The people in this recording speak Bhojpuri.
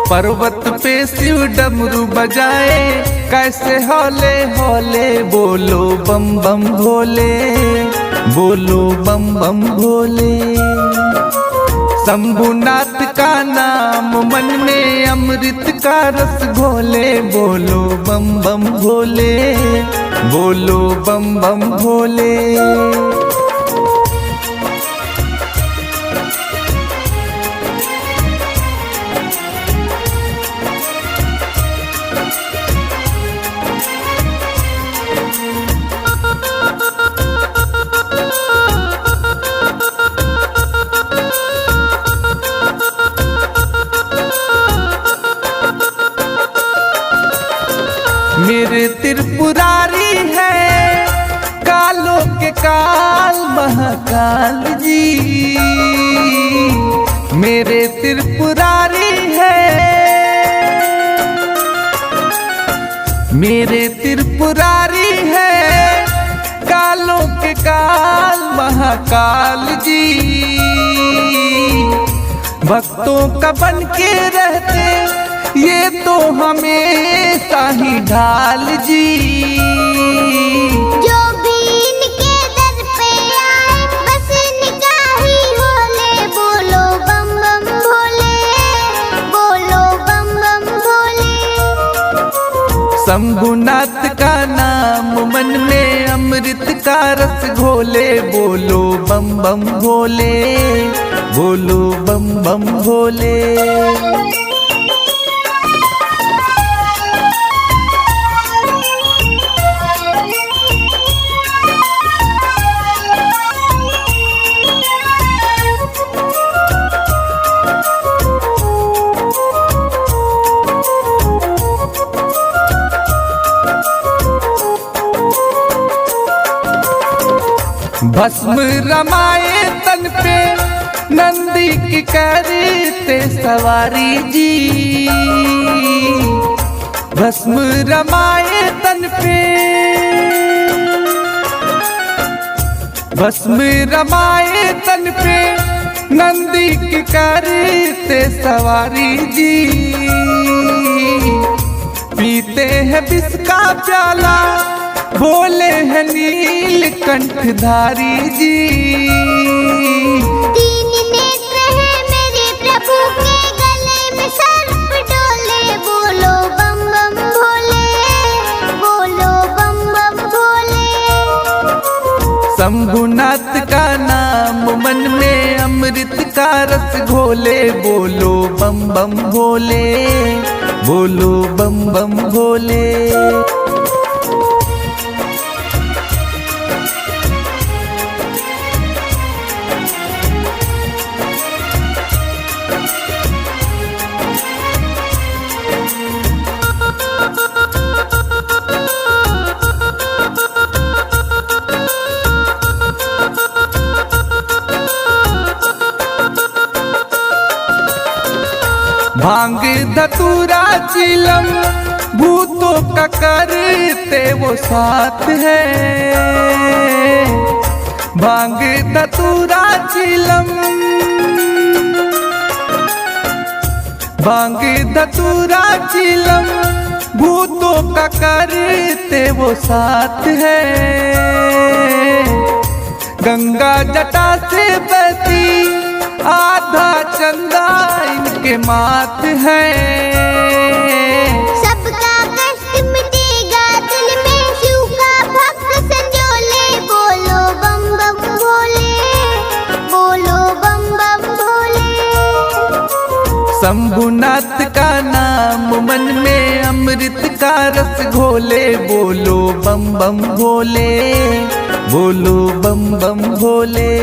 पर्वत पे शिव डमरू बजाए, कैसे हौले हौले बोलो बम बम भोले, बोलो बम बम भोले। शंभुनाथ का नाम मन में अमृत का रस घोले, बोलो बम बम भोले, बोलो बम बम भोले। मेरे त्रिपुरारी है कालों के काल महाकाल जी, मेरे त्रिपुरारी है, मेरे त्रिपुरारी है कालों के काल महाकाल जी। भक्तों का बन के रहते ये तो हमेशा ही ढाल जी। जो भी इनके दर पे आए बस इनका ही होले, बोलो बम बम भोले, बोलो बम बम भोले। शंभुनाथ का नाम मन में अमृत का रस घोले, बोलो बम बम भोले, बोलो बम बम भोले। भस्म रमाए तन पे नंदी की करते सवारी जी, भस्म रमाए तन पे, भस्म रमाए तन पे नंदी की करते सवारी जी। पीते हैं विष का प्याला बोले हैं नीलकंठधारी जी। तीन नेत्र है मेरे प्रभु के गले में सर्प डोले, बोलो बम बम भोले, बोलो बम बम भोले। शंभुनाथ का नाम मन में अमृत का रस घोले, बोलो बम बम भोले, बोलो बम बम भोले। भांग धतूरा चिलम भूतों का करते वो साथ है, भांग धतूरा चिलम, भांग धतूरा चिलम भूतों का करते वो साथ है। गंगा जटा से बहती आधा चंदा इनके माथ है। सबका कष्ट मिटेगा दिल में शिव का भक्त संजोले, बोलो बम बम भोले, बोलो बम बम भोले। शंभुनाथ का नाम मन में अमृत का रस घोले, बोलो बम बम भोले, बोलो बम बम भोले।